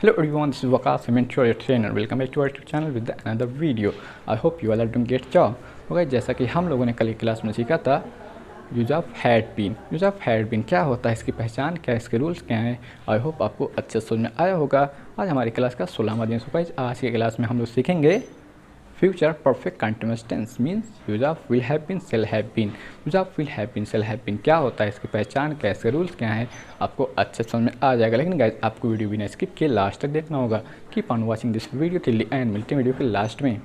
Hello everyone, this is Waqas, I'm your trainer. Welcome back to our YouTube channel with another video. I hope you all are doing great job. Okay, जैसा कि हम लोगों ने कल की class में सीखा था use of had been. Use of had been क्या होता है, इसकी पहचान क्या है, इसके रूल्स क्या हैं। आई होप आपको अच्छे समझ में आया होगा। आज हमारी क्लास का 16वां दिन। सो आज की क्लास में हम लोग सीखेंगे future perfect continuous tense means use of will have been, shall have been. Use of will have been, shall have been क्या होता है, इसकी पहचान क्या है, इसके रूल्स क्या हैं, आपको अच्छे समझ में आ जाएगा। लेकिन गाइस आपको वीडियो बिना स्किप किए लास्ट तक देखना होगा। Keep on watching this video till the end. मिलते हैं वीडियो के लास्ट में।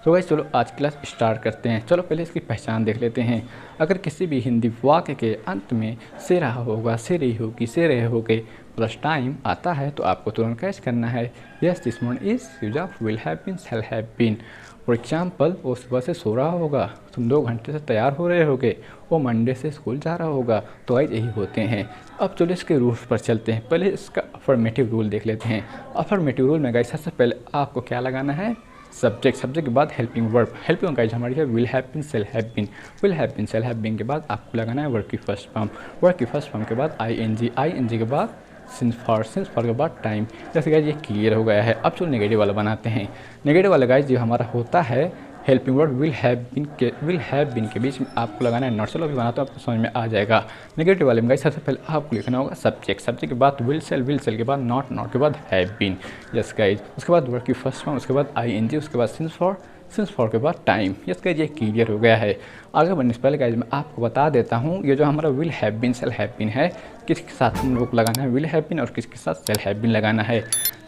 तो गाइस चलो आज क्लास स्टार्ट करते हैं। चलो पहले इसकी पहचान देख लेते हैं। अगर किसी भी हिंदी वाक्य के अंत में से रहा होगा, से रही होगी, से रहे होगे प्लस टाइम आता है तो आपको तुरंत कैच करना है yes this one is use of will have been, shall have been. For example, वो सुबह से सो रहा होगा, तुम 2 घंटे से तैयार हो रहे होगे, वो मंडे से स्कूल जा रहा होगा। तो आज यही होते हैं। अब चलो इसके रूल्स पर चलते हैं। पहले इसका अफर्मेटिव रूल देख लेते हैं। अफर्मेटिव रूल में गाइस सबसे पहले आपको क्या लगाना है, सब्जेक्ट। सब्जेक्ट के बाद हेल्पिंग वर्ब। हेल्पिंग गाइस हमारी है will have been, shall have been. Will have been, shall have been के बाद आपको लगाना है वर्ब की फर्स्ट फॉर्म। वर्ब की फर्स्ट फॉर्म के बाद आईएनजी, आईएनजी के बाद सिंस फॉर, सिंस फॉर के बाद टाइम। जैसे गाइस ये क्लियर हो गया है। अब चलो नेगेटिव वाला बनाते हैं। नेगेटिव वाला गाइस जो हमारा होता है helping word will have been के बीच में आपको लगाना है नॉट। चलो अभी बनाते हो आपको समझ में आ जाएगा। नेगेटिव वाले में गाइस सबसे पहले आपको लिखना होगा सब्जेक्ट। सब्जेक्ट के बाद विल सेल के बाद नॉट, नॉट के बाद हैव बीन। यस गाइस, उसके बाद वर्ड की फर्स्ट फॉर्म, उसके बाद आईएनजी, उसके बाद सिंस फॉर के बाद टाइम। यस गाइस ये क्लियर हो गया है। आगे बढ़ने से पहले गाइस मैं आपको बता देता हूँ ये जो हमारा will have been, shall have been है, किसके साथ हम लोग को लगाना है विल हैव बीन और किसके साथ शेल हैव बीन लगाना है।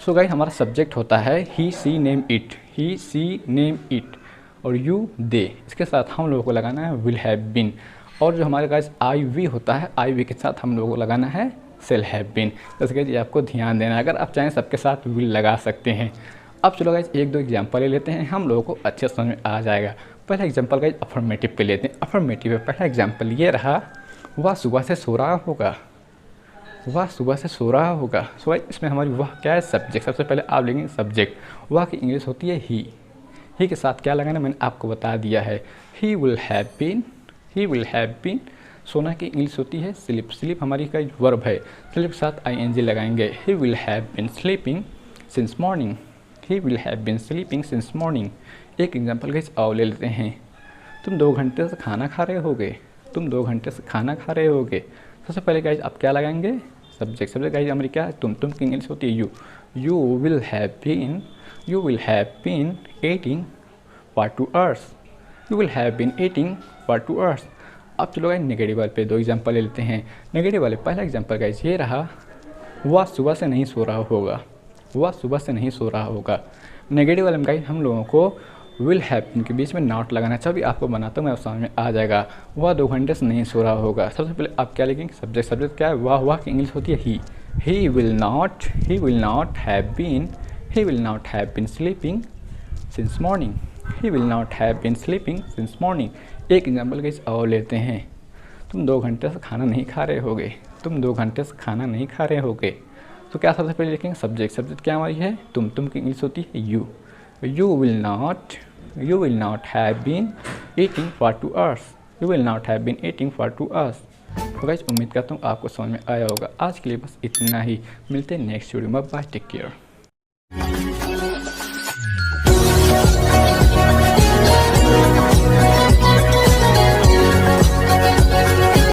सो गाइस हमारा सब्जेक्ट होता है he see name it, he see name it और यू दे। इसके साथ हम लोगों को लगाना है विल हैव बीन। और जो हमारे गाइस आई वी होता है, आई वी के साथ हम लोगों को लगाना है शेल हैव बीन। जैसे कि ये आपको ध्यान देना है, अगर आप चाहें सबके साथ विल लगा सकते हैं। अब चलो गाइस 1-2 एग्जाम्पल ले लेते हैं, हम लोगों को अच्छे समझ में आ जाएगा। पहला एग्जाम्पल गाइस अफर्मेटिव पे लेते हैं। अफर्मेटिव में पहला एग्जाम्पल ये रहा, वह सुबह से सो रहा होगा, वह सुबह से सो रहा होगा। सो गाइस इसमें हमारी वह क्या है, सब्जेक्ट। सबसे पहले आप लेंगे सब्जेक्ट। वह की इंग्लिश होती है ही के साथ क्या लगाना मैंने आपको बता दिया है, he will have been, he will have been. सोना की इंग्लिश होती है स्लीप, स्लीप हमारी का वर्ब है, स्लीप के साथ आईएनजी लगाएंगे। He will have been sleeping since morning, he will have been sleeping since morning. एक एग्जाम्पल गाइस और ले लेते हैं। तुम 2 घंटे से खाना खा रहे होगे, तुम 2 घंटे से खाना खा रहे होगे। सबसे पहले गाइस आप क्या लगाएंगे, सब्जेक्ट। सब्जेक्ट गाइस हमारी क्या है, तुम की इंग्लिश होती है you will have been, you will have been eating for 2 hours, you will have been eating for 2 hours। अब चलो गाइस नेगेटिव वाले पे 2 एग्जांपल ले लेते हैं। नेगेटिव वाले पहला एग्जांपल गाइस ये रहा, वह सुबह से नहीं सो रहा होगा, वह सुबह से नहीं सो रहा होगा। नेगेटिव वाले में गाइस हम लोगों को विल हैव बीन के बीच में नॉट लगाना चाहिए। आपको बनाता हूँ मैं समझ में आ जाएगा। वह 2 घंटे से नहीं सो रहा होगा। सबसे पहले आप क्या लिखेंगे, सब्जेक्ट। सब्जेक्ट क्या है, वह की इंग्लिश होती है he will not have been, he will not have been sleeping since morning, he will not have been sleeping since morning। एक एग्जाम्पल गाइस और लेते हैं। तुम 2 घंटे से खाना नहीं खा रहे होगे, तुम 2 घंटे से खाना नहीं खा रहे होगे। तो क्या सबसे पहले लिखेंगे सब्जेक्ट। सब्जेक्ट क्या हमारी है, तुम की इंग्लिश होती है you will not have been eating for 2 hours, you will not have been eating for 2 hours। तो गाइस उम्मीद करता हूँ आपको समझ में आया होगा। आज के लिए बस इतना ही, मिलते हैं नेक्स्ट वीडियो में। Bye, take care.